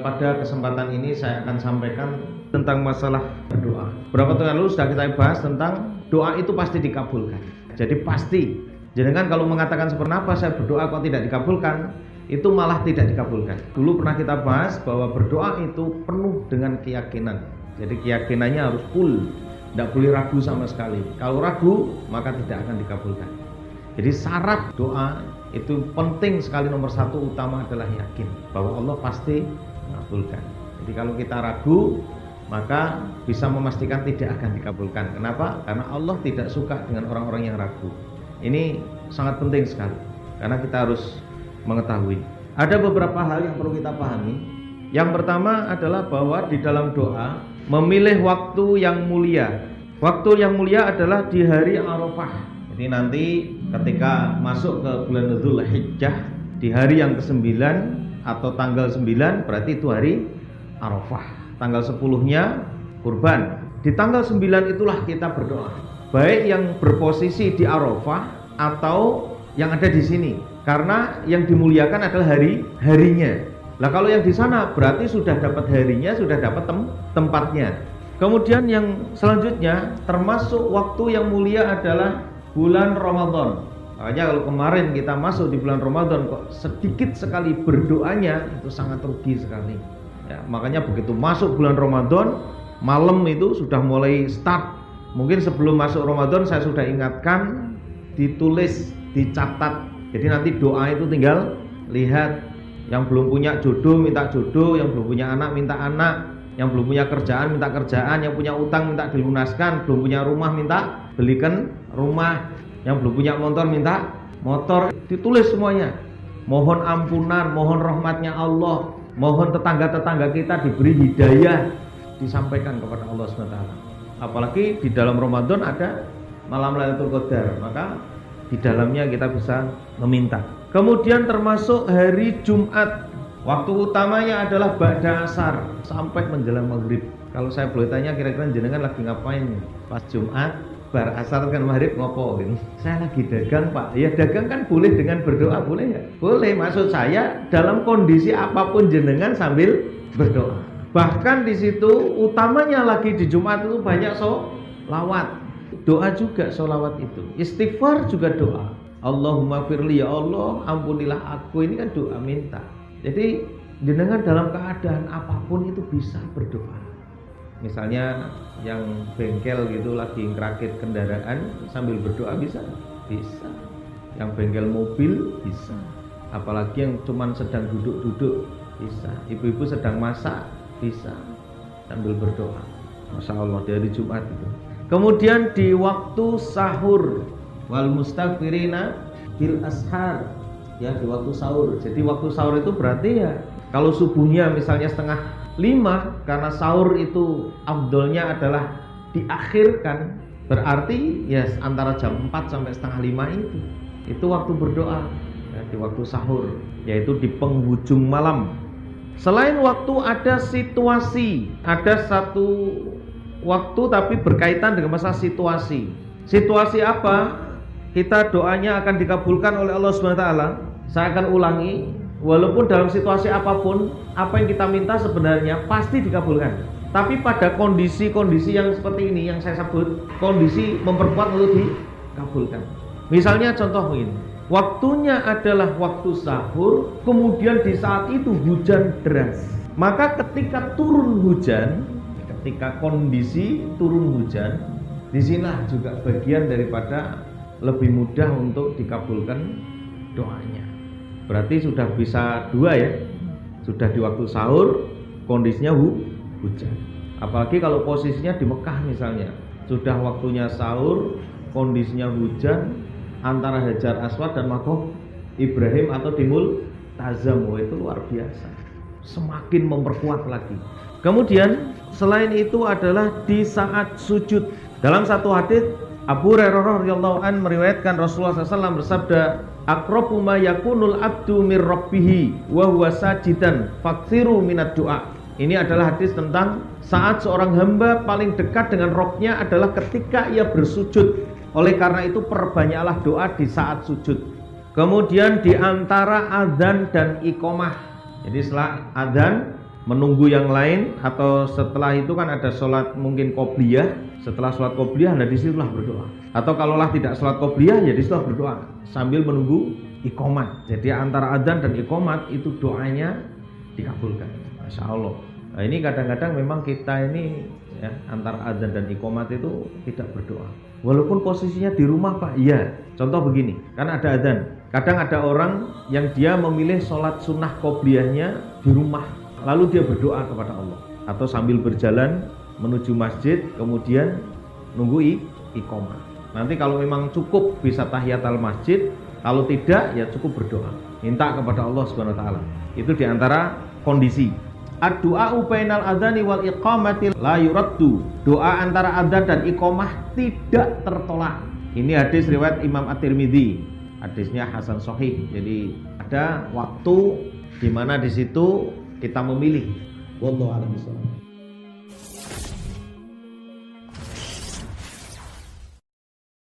Pada kesempatan ini saya akan sampaikan tentang masalah berdoa. Beberapa tahun lalu sudah kita bahas tentang doa itu pasti dikabulkan. Jadi pasti. Jangan kalau mengatakan seperti apa saya berdoa kok tidak dikabulkan, itu malah tidak dikabulkan. Dulu pernah kita bahas bahwa berdoa itu penuh dengan keyakinan. Jadi keyakinannya harus full, tidak boleh ragu sama sekali. Kalau ragu maka tidak akan dikabulkan. Jadi syarat doa itu penting sekali, nomor satu utama adalah yakin bahwa Allah pasti mengabulkan. Jadi kalau kita ragu maka bisa memastikan tidak akan dikabulkan. Kenapa? Karena Allah tidak suka dengan orang-orang yang ragu. Ini sangat penting sekali karena kita harus mengetahui. Ada beberapa hal yang perlu kita pahami. Yang pertama adalah bahwa di dalam doa memilih waktu yang mulia. Waktu yang mulia adalah di hari Arafah. Jadi nanti ketika masuk ke bulan Dzulhijjah di hari yang ke-9 atau tanggal 9 berarti itu hari Arafah. Tanggal 10-nya kurban. Di tanggal 9 itulah kita berdoa. Baik yang berposisi di Arafah atau yang ada di sini. Karena yang dimuliakan adalah harinya. Lah kalau yang di sana berarti sudah dapat harinya, sudah dapat tempatnya. Kemudian yang selanjutnya termasuk waktu yang mulia adalah bulan Ramadan. Makanya kalau kemarin kita masuk di bulan Ramadan kok sedikit sekali berdoanya, itu sangat rugi sekali. Ya, makanya begitu masuk bulan Ramadan, malam itu sudah mulai start. Mungkin sebelum masuk Ramadan saya sudah ingatkan, ditulis, dicatat. Jadi nanti doa itu tinggal lihat. Yang belum punya jodoh minta jodoh, yang belum punya anak minta anak, yang belum punya kerjaan minta kerjaan, yang punya utang minta dilunaskan, belum punya rumah minta belikan rumah, yang belum punya motor minta motor. Ditulis semuanya. Mohon ampunan, mohon rahmatnya Allah, mohon tetangga-tetangga kita diberi hidayah, disampaikan kepada Allah SWT. Apalagi di dalam Ramadan ada malam Lailatul Qadar, maka di dalamnya kita bisa meminta. Kemudian termasuk hari Jumat, waktu utamanya adalah ba'da asar sampai menjelang maghrib. Kalau saya boleh tanya, kira-kira jenengan lagi ngapain pas Jumat? Bar asar kan maghrib ngopo ini? Saya lagi dagang, Pak. Ya dagang kan boleh dengan berdoa, boleh ya? Boleh. Maksud saya dalam kondisi apapun jenengan sambil berdoa. Bahkan di situ utamanya lagi di Jumat itu banyak sholawat. Doa juga sholawat itu. Istighfar juga doa. Allahumma firli, ya Allah ampunilah aku, ini kan doa minta. Jadi jenengan dalam keadaan apapun itu bisa berdoa. Misalnya yang bengkel gitu lagi ngerakit kendaraan sambil berdoa bisa? Bisa. Yang bengkel mobil bisa. Apalagi yang cuman sedang duduk-duduk bisa. Ibu-ibu sedang masak bisa sambil berdoa. Masya Allah, dari Jumat itu. Kemudian di waktu sahur, wal mustaghfirina bil ashar, ya di waktu sahur. Jadi waktu sahur itu berarti ya kalau subuhnya misalnya 4:30, karena sahur itu afdolnya adalah diakhirkan, berarti ya antara jam 4 sampai 4:30 itu waktu berdoa ya, di waktu sahur, yaitu di penghujung malam. Selain waktu ada situasi, ada satu waktu tapi berkaitan dengan masalah situasi. Situasi apa? Kita doanya akan dikabulkan oleh Allah SWT. Saya akan ulangi, walaupun dalam situasi apapun, apa yang kita minta sebenarnya pasti dikabulkan. Tapi pada kondisi-kondisi yang seperti ini, yang saya sebut kondisi memperkuat untuk dikabulkan. Misalnya contoh begini, waktunya adalah waktu sahur, kemudian di saat itu hujan deras. Maka ketika turun hujan, ketika kondisi turun hujan, disinilah juga bagian daripada lebih mudah untuk dikabulkan doanya. Berarti sudah bisa dua ya, sudah di waktu sahur kondisinya hujan. Apalagi kalau posisinya di Mekah misalnya, sudah waktunya sahur kondisinya hujan antara Hajar Aswad dan Maqam Ibrahim atau di Multazam, itu luar biasa, semakin memperkuat lagi. Kemudian selain itu adalah di saat sujud. Dalam satu hadis Abu Hurairah radhiyallahu anhu meriwayatkan Rasulullah SAW bersabda, "Aqrabu ma yakunul abdu mir rabbih wa huwa sajidan faksiru minad du'a." Ini adalah hadis tentang saat seorang hamba paling dekat dengan Rabb-nya adalah ketika ia bersujud. Oleh karena itu perbanyaklah doa di saat sujud. Kemudian di antara adzan dan iqamah. Jadi setelah adzan menunggu yang lain, atau setelah itu kan ada sholat mungkin qobliyah, setelah sholat qobliyah nah disitulah berdoa, atau kalaulah tidak sholat qobliyah ya disitulah berdoa sambil menunggu iqomat. Jadi antara adzan dan iqomat itu doanya dikabulkan, Masya Allah. Nah ini kadang-kadang memang kita ini ya, antara adzan dan iqomat itu tidak berdoa walaupun posisinya di rumah Pak. Iya, contoh begini, kan ada adzan, kadang ada orang yang dia memilih sholat sunnah qobliyahnya di rumah, lalu dia berdoa kepada Allah atau sambil berjalan menuju masjid kemudian nunggu iqomah. Nanti kalau memang cukup bisa tahiyatul masjid, kalau tidak ya cukup berdoa, minta kepada Allah Subhanahu wa taala. Itu diantara kondisi. Ad-du'a bainal adzani wal iqamati la yuraddu. Doa antara adzan dan iqamah tidak tertolak. Ini hadis riwayat Imam At-Tirmidzi. Hadisnya hasan sahih. Jadi ada waktu di mana di situ kita memilih. Wallahu a'lam bishawab.